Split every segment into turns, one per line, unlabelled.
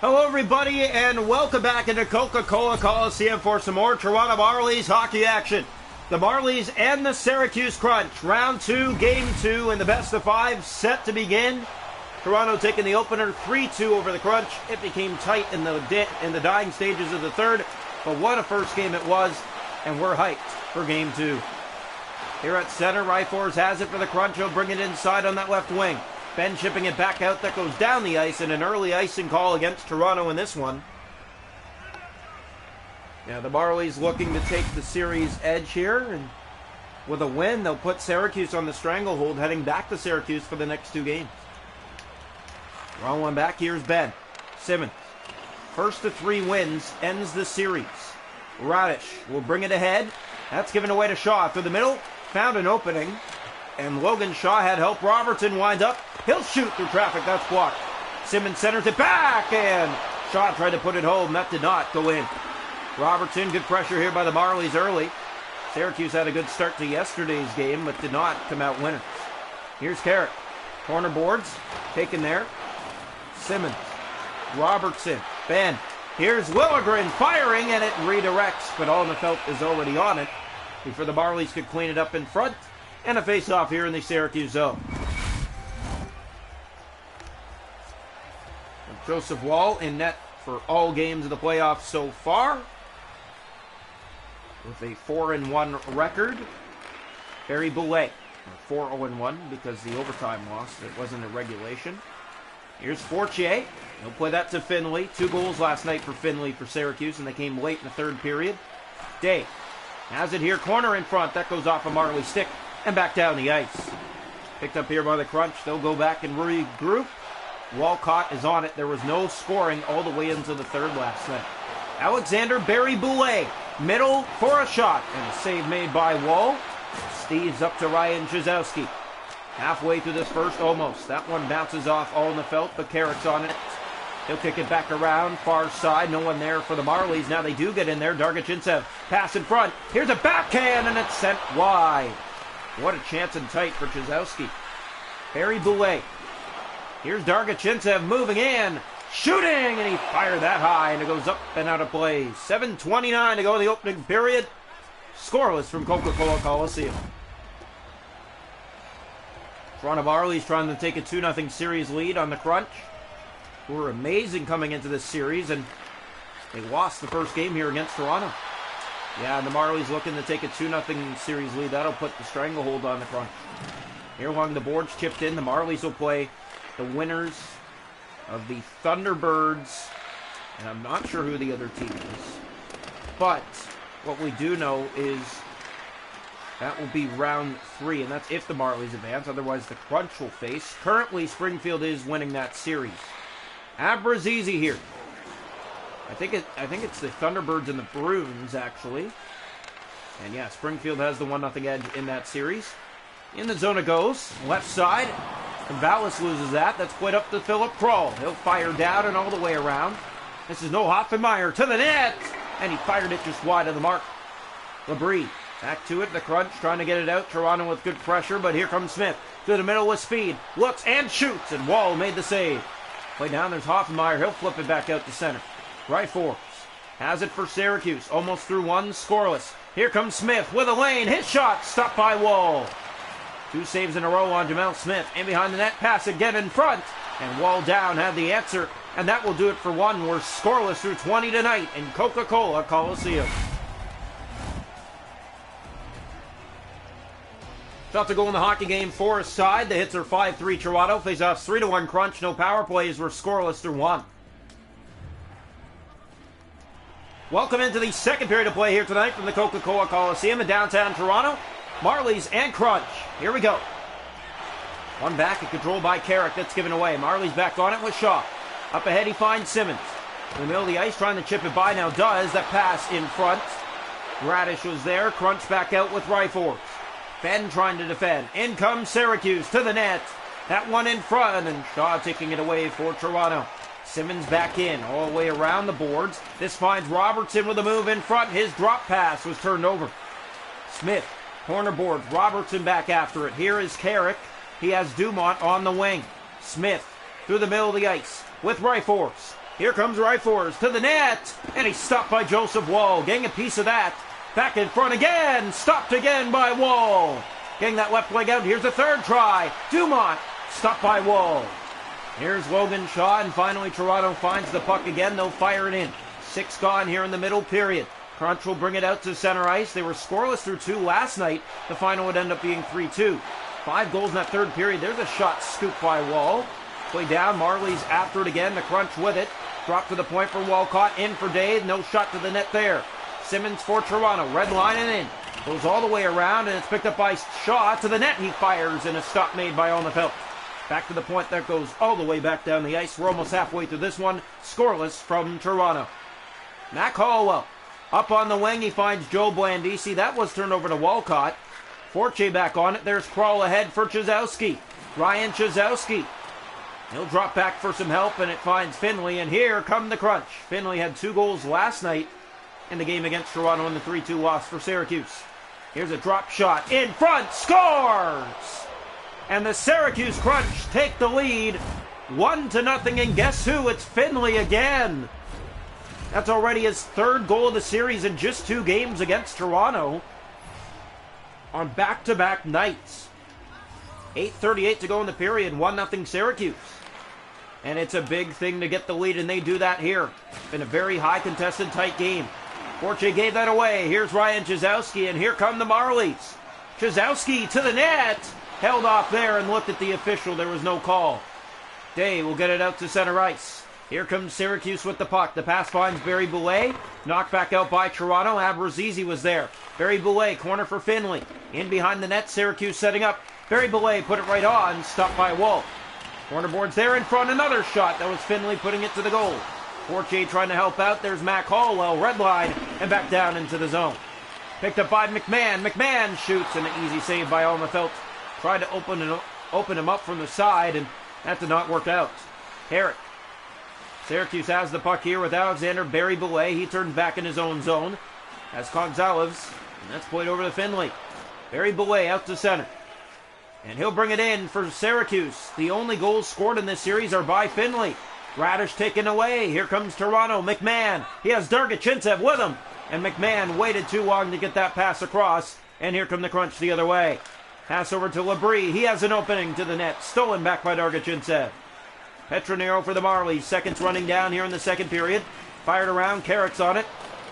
Hello, everybody, and welcome back into Coca-Cola Coliseum for some more Toronto Marlies hockey action. The Marlies and the Syracuse Crunch. Round 2, Game 2, and the best of 5 set to begin. Toronto taking the opener 3-2 over the Crunch. It became tight in the dying stages of the third, but what a first game it was, and we're hyped for Game 2. Here at center, Ryfors has it for the Crunch. He'll bring it inside on that left wing. Ben chipping it back out. That goes down the ice, and an early icing call against Toronto in this one. Yeah, the Marlies looking to take the series edge here, and with a win, they'll put Syracuse on the stranglehold, heading back to Syracuse for the next 2 games. Wrong one back. Here's Ben. Simmons. First of 3 wins ends the series. Radish will bring it ahead. That's given away to Shaw through the middle. Found an opening. And Logan Shaw had help. Robertson winds up. He'll shoot through traffic. That's blocked. Simmons centers it back, and Shaw tried to put it home. That did not go in. Robertson, good pressure here by the Marlies early. Syracuse had a good start to yesterday's game, but did not come out winners. Here's Carrick. Corner boards. Taken there. Simmons. Robertson. Ben. Here's Willigren firing, and it redirects, but Alnefelt is already on it before the Marlies could clean it up in front. And a face-off here in the Syracuse zone. Joseph Wall in net for all games of the playoffs so far, with a 4-1 record. Barry Boulet, 4-0-1 because the overtime loss, it wasn't a regulation. Here's Fortier. He'll play that to Finley. 2 goals last night for Finley for Syracuse, and they came late in the third period. Day has it here, corner in front. That goes off a Marley stick. And back down the ice. Picked up here by the Crunch. They'll go back and regroup. Walcott is on it. There was no scoring all the way into the third last night. Alexander Barry Boulet. Middle for a shot. And a save made by Wall. Steve's up to Ryan Chizowski. Halfway through this first, almost. That one bounces off Alnefelt, but Carrick's on it. He'll kick it back around, far side. No one there for the Marlies. Now they do get in there. Dargachintsev pass in front. Here's a backhand, and it's sent wide. What a chance and tight for Chizowski. Barry Boulet. Here's Dargachintsev moving in. Shooting, and he fired that high, and it goes up and out of play. 7:29 to go in the opening period. Scoreless from Coca-Cola Coliseum. Toronto Marlies trying to take a 2-0 series lead on the Crunch, who were amazing coming into this series, and they lost the first game here against Toronto. Yeah, and the Marlies looking to take a 2-0 series lead. That'll put the stranglehold on the Crunch. Here along the boards, chipped in. The Marlies will play the winners of the Thunderbirds, and I'm not sure who the other team is. But what we do know is that will be round 3, and that's if the Marlies advance. Otherwise, the Crunch will face. Currently, Springfield is winning that series. Abrazizi here. I think it's the Thunderbirds and the Bruins, actually. And yeah, Springfield has the 1-0 edge in that series. In the zone it goes. Left side. Gonzalez loses that. That's played up to Philip Kroll. He'll fire down and all the way around. This is no Hoffenmeyer to the net. And he fired it just wide of the mark. Labrie back to it. The Crunch trying to get it out. Toronto with good pressure, but here comes Smith. To the middle with speed. Looks and shoots. And Wall made the save. Play down. There's Hoffenmeyer. He'll flip it back out to center. Ryfors has it for Syracuse. Almost through one, scoreless. Here comes Smith with a lane. His shot stopped by Wall. 2 saves in a row on Jamel Smith. In behind the net, pass again in front. And Wall down had the answer. And that will do it for one. We're scoreless through 20 tonight in Coca-Cola Coliseum. About to go in the hockey game for a side. The hits are 5-3 Toronto. Face-offs 3-1 Crunch. No power plays. We're scoreless through 1. Welcome into the second period of play here tonight from the Coca-Cola Coliseum in downtown Toronto. Marlies and Crunch. Here we go. One back and controlled by Carrick. That's given away. Marlies back on it with Shaw. Up ahead he finds Simmons. In the middle of the ice trying to chip it by. Now does. That pass in front. Radish was there. Crunch back out with Ryfors. Ben trying to defend. In comes Syracuse to the net. That one in front, and Shaw taking it away for Toronto. Simmons back in, all the way around the boards. This finds Robertson with a move in front. His drop pass was turned over. Smith, corner boards. Robertson back after it. Here is Carrick. He has Dumont on the wing. Smith through the middle of the ice with Ryfors. Here comes Ryfors to the net. And he's stopped by Joseph Wall. Getting a piece of that. Back in front again. Stopped again by Wall. Getting that left leg out. Here's a third try. Dumont. Stopped by Wall. Here's Logan Shaw. And finally Toronto finds the puck again. They'll fire it in. 6 gone here in the middle period. Crunch will bring it out to center ice. They were scoreless through 2 last night. The final would end up being 3-2. 5 goals in that third period. There's a shot scooped by Wall. Play down. Marlies after it again. The Crunch with it. Drop to the point for Walcott. In for Dave. No shot to the net there. Simmons for Toronto. Red line and in. Goes all the way around and it's picked up by Shaw. To the net he fires and a stop made by Alnefelt. Back to the point. That goes all the way back down the ice. We're almost halfway through this one. Scoreless from Toronto. Mac Hollowell. Up on the wing. He finds Joe Blandisi. That was turned over to Walcott. Forte back on it. There's Crawl ahead for Chazowski. Ryan Chazowski. He'll drop back for some help, and it finds Finley, and here come the Crunch. Finley had 2 goals last night in the game against Toronto in the 3-2 loss for Syracuse. Here's a drop shot. In front. Scores! And the Syracuse Crunch take the lead 1-0, and guess who? It's Finley again. That's already his 3rd goal of the series in just 2 games against Toronto on back-to-back nights. 8:38 to go in the period. 1-0 Syracuse. And it's a big thing to get the lead, and they do that here. Been a very high contested, tight game. Forte gave that away. Here's Ryan Chazowski, and here come the Marlies. Chazowski to the net. Held off there and looked at the official. There was no call. Day will get it out to center ice. Here comes Syracuse with the puck. The pass finds Barry Boulet. Knocked back out by Toronto. Abrazizi was there. Barry Boulet, corner for Finley. In behind the net, Syracuse setting up. Barry Boulet put it right on. Stopped by Wolf. Corner boards there in front. Another shot. That was Finley putting it to the goal. Fortier trying to help out. There's Mac Hollowell. Red line. And back down into the zone. Picked up by McMahon. McMahon shoots. And an easy save by Alnefelt. Tried to open him up from the side. And that did not work out. Herrick. Syracuse has the puck here with Alexander Barry Boulet. He turns back in his own zone. Has Gonzalez. And that's played over to Finley. Barry Boulet out to center. And he'll bring it in for Syracuse. The only goals scored in this series are by Finley. Radish taken away. Here comes Toronto. McMahon. He has Dargachintsev with him. And McMahon waited too long to get that pass across. And here come the Crunch the other way. Pass over to Labrie. He has an opening to the net. Stolen back by Dargachintsev. Petronero for the Marlies. Seconds running down here in the second period. Fired around. Carrick's on it.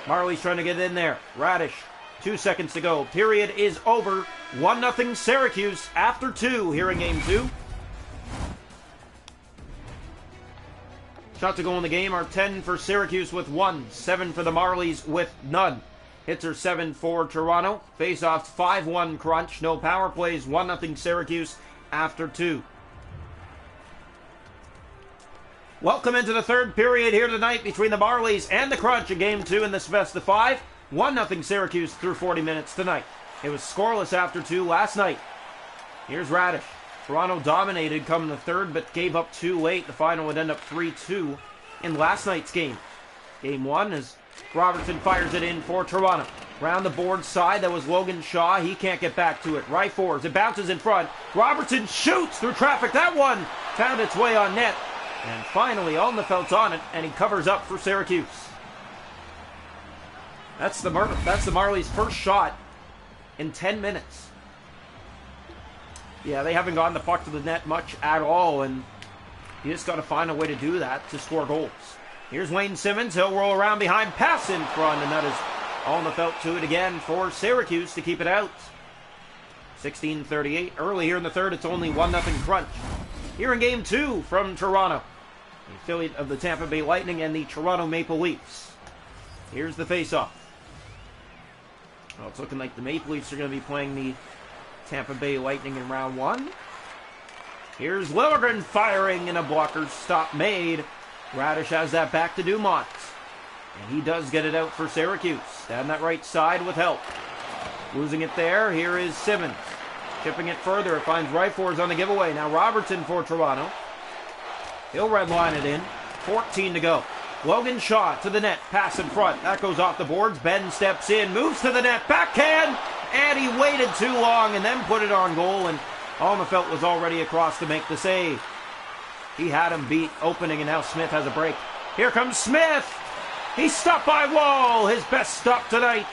Marlies trying to get in there. Radish. 2 seconds to go. Period is over. 1-0 Syracuse after 2 here in Game 2. Shots to go in the game are 10 for Syracuse with 1. 7 for the Marlies with none. Hits are 7 for Toronto. Face-offs 5-1 Crunch. No power plays. 1-0 Syracuse after 2. Welcome into the third period here tonight between the Marlies and the Crunch in Game 2 in this best of 5. 1-0 Syracuse through 40 minutes tonight. It was scoreless after 2 last night. Here's Radish. Toronto dominated come the third, but gave up 2 late. The final would end up 3-2 in last night's game. Game 1 as Robertson fires it in for Toronto. Round the board side, that was Logan Shaw. He can't get back to it. Right forwards. It bounces in front. Robertson shoots through traffic. That one found its way on net. And finally, Alnefeld's on it, and he covers up for Syracuse. That's the Marlies' first shot in 10 minutes. Yeah, they haven't gotten the puck to the net much at all, and you just got to find a way to do that to score goals. Here's Wayne Simmons. He'll roll around behind, pass in front, and that is Alnefelt to it again for Syracuse to keep it out. 16:38. Early here in the third, it's only 1-0 Crunch. Here in Game 2 from Toronto, the affiliate of the Tampa Bay Lightning and the Toronto Maple Leafs. Here's the face-off. Well, it's looking like the Maple Leafs are going to be playing the Tampa Bay Lightning in round 1. Here's Liljegren firing, and a blocker stop made. Radish has that back to Dumont. And he does get it out for Syracuse. Down that right side with help. Losing it there. Here is Simmons. Chipping it further. It finds Ryfors on the giveaway. Now Robertson for Toronto. He'll redline it in. 14 to go. Logan Shaw to the net. Pass in front. That goes off the boards. Ben steps in. Moves to the net. Backhand. And he waited too long and then put it on goal. And Alnefelt was already across to make the save. He had him beat opening, and now Smith has a break. Here comes Smith. He's stopped by Wall. His best stop tonight.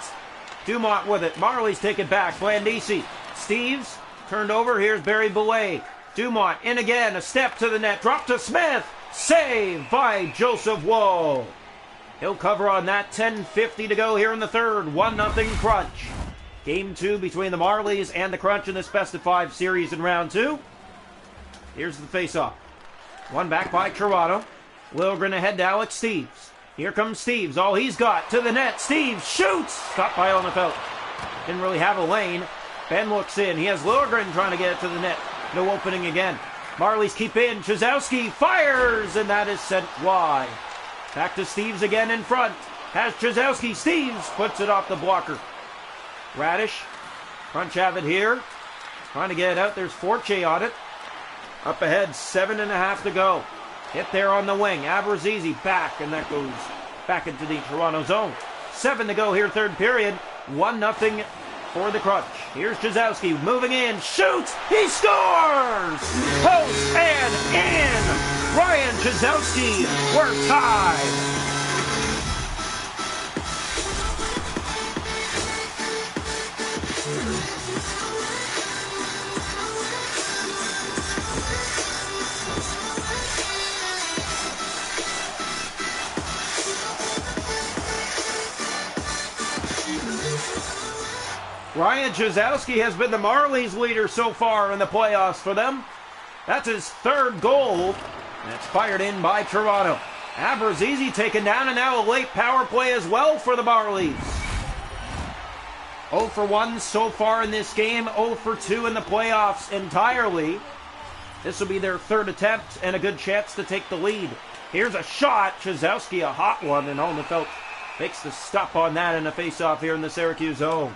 Dumont with it. Marlies take it back. Blandisi. Steves turned over. Here's Barry Boulet. Dumont in again. A step to the net. Drop to Smith. Save by Joseph Wall. He'll cover on that. 10:50 to go here in the third. 1-0 Crunch. Game 2 between the Marlies and the Crunch in this best-of-5 series in round 2. Here's the face-off. One back by Toronto. Liljegren ahead to Alex Steves. Here comes Steves. All he's got to the net. Steves shoots. Stopped by Onefeld. Didn't really have a lane. Ben looks in. He has Liljegren trying to get it to the net. No opening again. Marlies keep in. Chizowski fires, and that is sent wide. Back to Steves again in front. Has Chizowski. Steves puts it off the blocker. Radish. Crunch have it here. Trying to get it out. There's Forte on it. Up ahead. 7.5 to go. Hit there on the wing. Abrazizi back, and that goes back into the Toronto zone. 7 to go here, third period. 1-0 for the Crunch. Here's Chizowski moving in. Shoots! He scores! Post and in! Ryan Chizowski, we're tied. Ryan Chizowski has been the Marlies leader so far in the playoffs for them. That's his third goal. And it's fired in by Toronto. Abrazizi taken down, and now a late power play as well for the Marlies. 0 for 1 so far in this game. 0 for 2 in the playoffs entirely. This will be their third attempt and a good chance to take the lead. Here's a shot. Chizowski, a hot one, and Onefeld makes the stop on that in a face-off here in the Syracuse zone.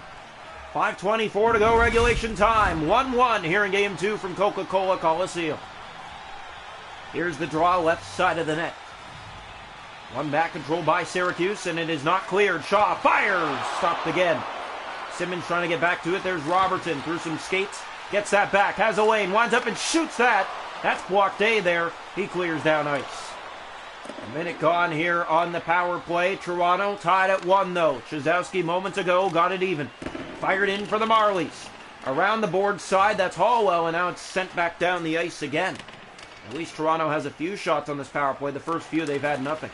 5:24 to go regulation time. 1-1 here in Game 2 from Coca-Cola Coliseum. Here's the draw left side of the net. One back controlled by Syracuse, and it is not cleared. Shaw fires. Stopped again. Simmons trying to get back to it. There's Robertson through some skates. Gets that back. Has a lane. Winds up and shoots that. That's blocked A there. He clears down ice. A minute gone here on the power play. Toronto tied at 1 though. Chizowski moments ago got it even. Fired in for the Marlies. Around the board side, that's Hallwell, and now it's sent back down the ice again. At least Toronto has a few shots on this power play. The first few, they've had nothing.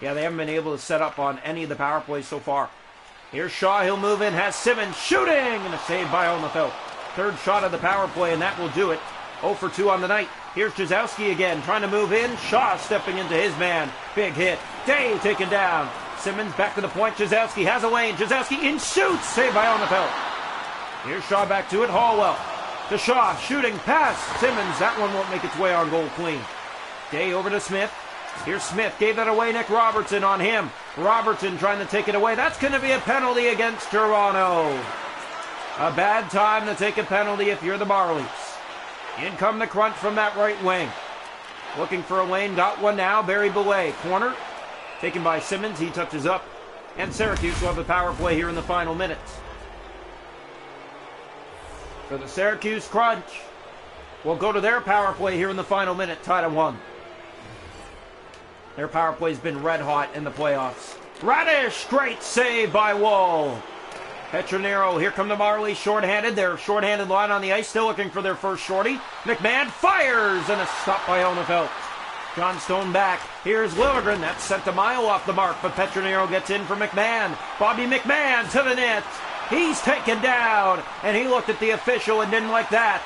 Yeah, they haven't been able to set up on any of the power plays so far. Here's Shaw. He'll move in. Has Simmons shooting, and a save by Onefeld. Third shot of the power play, and that will do it. 0 for 2 on the night. Here's Chizowski again, trying to move in. Shaw stepping into his man. Big hit. Day taken down. Simmons back to the point. Chizowski has a lane. Chizowski in shoots. Saved by Onefeld. Here's Shaw back to it. Hallwell to Shaw. Shooting pass. Simmons. That one won't make its way on goal clean. Day over to Smith. Here's Smith. Gave that away. Nick Robertson on him. Robertson trying to take it away. That's going to be a penalty against Toronto. A bad time to take a penalty if you're the Marlies. In come the Crunch from that right wing. Looking for a lane. Got one now. Barry Boulet. Corner. Taken by Simmons. He touches up. And Syracuse will have a power play here in the final minutes. For the Syracuse Crunch, we'll go to their power play here in the final minute. Tied at 1. Their power play's been red hot in the playoffs. Radish. Great save by Wall. Petronero, here come the Marlies, shorthanded. They're shorthanded line on the ice, still looking for their first shorty. McMahon fires, and a stop by Onefeld. John Stone back. Here's Liljegren. That's sent a mile off the mark, but Petronero gets in for McMahon. Bobby McMahon to the net. He's taken down, and he looked at the official and didn't like that.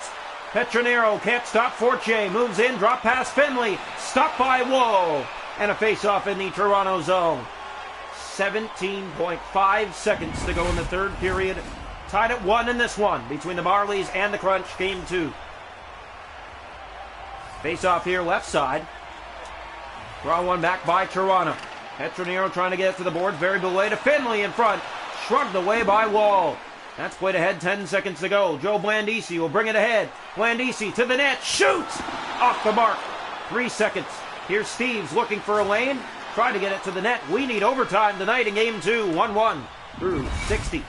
Petronero can't stop Forte. Moves in, drop pass Finley. Stopped by Wall. And a face-off in the Toronto zone. 17.5 seconds to go in the third period. Tied at 1 in this one between the Marlies and the Crunch. Game 2. Face-off here left side. Draw one back by Toronto. Petronero trying to get it to the boards. Very Boulet to Finley in front. Shrugged away by Wall. That's played ahead. 10 seconds to go. Joe Blandisi will bring it ahead. Blandisi to the net. Shoots! Off the mark. 3 seconds. Here's Steves looking for a lane. Trying to get it to the net. We need overtime tonight in Game 2. 1-1 through 60.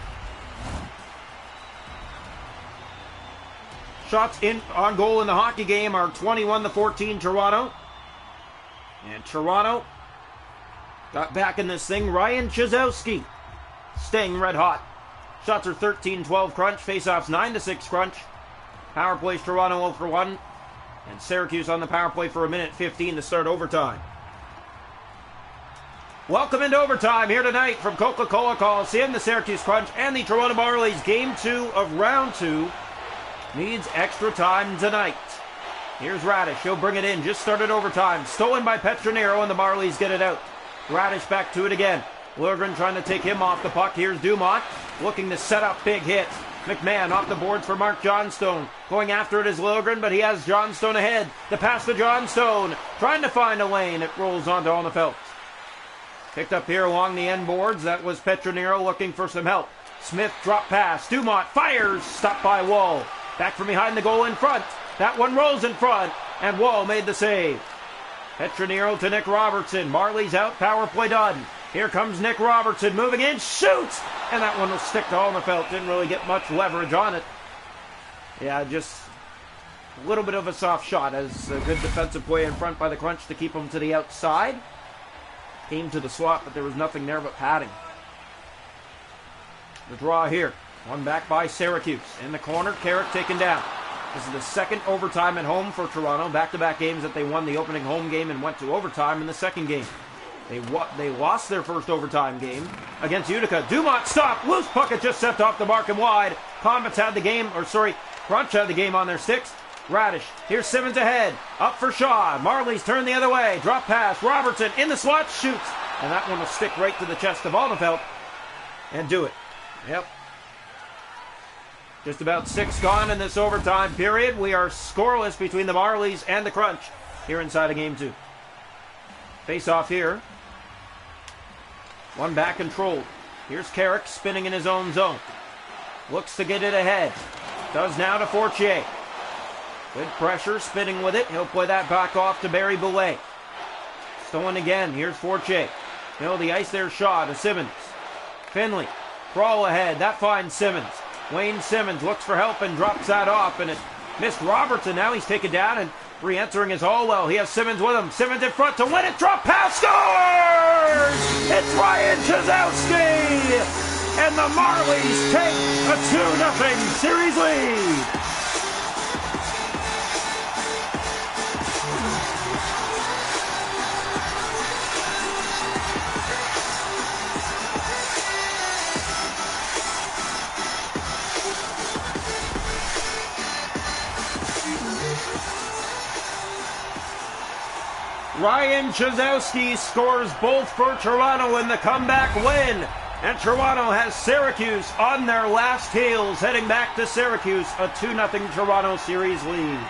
Shots in on goal in the hockey game are 21-14 Toronto. And Toronto Got back in this thing, Ryan Chizowski. Staying red hot. Shots are 13-12 crunch. Faceoffs 9-6 crunch. Power plays Toronto 0 for 1. And Syracuse on the power play for 1:15 to start overtime. Welcome into overtime here tonight from Coca-Cola Coliseum. The Syracuse Crunch and the Toronto Marlies. Game 2 of round 2 needs extra time tonight. Here's Radish. He'll bring it in. Just started overtime. Stolen by Petronero, and the Marlies get it out. Radish back to it again. Lilligren trying to take him off the puck. Here's Dumont looking to set up big hits. McMahon off the boards for Mark Johnstone. Going after it is Lilligren, but he has Johnstone ahead. The pass to Johnstone. Trying to find a lane. It rolls onto Alnefelt. Picked up here along the end boards. That was Petronero looking for some help. Smith drop pass. Dumont fires. Stopped by Wall. Back from behind the goal in front. That one rolls in front. And Wall made the save. Petronero to Nick Robertson. Marlies out. Power play done. Here comes Nick Robertson moving in. Shoots! And that one will stick to Alnefelt. Didn't really get much leverage on it. Yeah, just a little bit of a soft shot as a good defensive play in front by the Crunch to keep him to the outside. Came to the slot, but there was nothing there but padding. The draw here. One back by Syracuse. In the corner, Carrick taken down. This is the second overtime at home for Toronto. Back-to-back games that they won the opening home game and went to overtime in the second game. They lost their first overtime game against Utica. Dumont stopped. Loose puck, it just stepped off the mark and wide. Crunch had the game on their sticks. Radish. Here's Simmons ahead. Up for Shaw. Marlies turn the other way. Drop pass. Robertson in the slot. Shoots. And that one will stick right to the chest of Alnefelt and do it. Yep. Just about 6 gone in this overtime period. We are scoreless between the Marlies and the Crunch here inside of game 2. Face off here. One back controlled. Here's Carrick spinning in his own zone. Looks to get it ahead. Does now to Fortier. Good pressure, spinning with it. He'll play that back off to Barry Boulay. Stolen again. Here's Fortier. Middle of the ice there, Shaw to Simmons. Finley. Crawl ahead. That finds Simmons. Wayne Simmons looks for help and drops that off, and it missed Robertson. Now he's taken down and re-entering is Allwell. He has Simmons with him. Simmons in front to win it. Drop pass. Scores! It's Ryan Chizowski! And the Marlies take a 2-0 series lead. Ryan Chizowski scores both for Toronto in the comeback win. And Toronto has Syracuse on their last heels, heading back to Syracuse, a 2-0 Toronto series lead.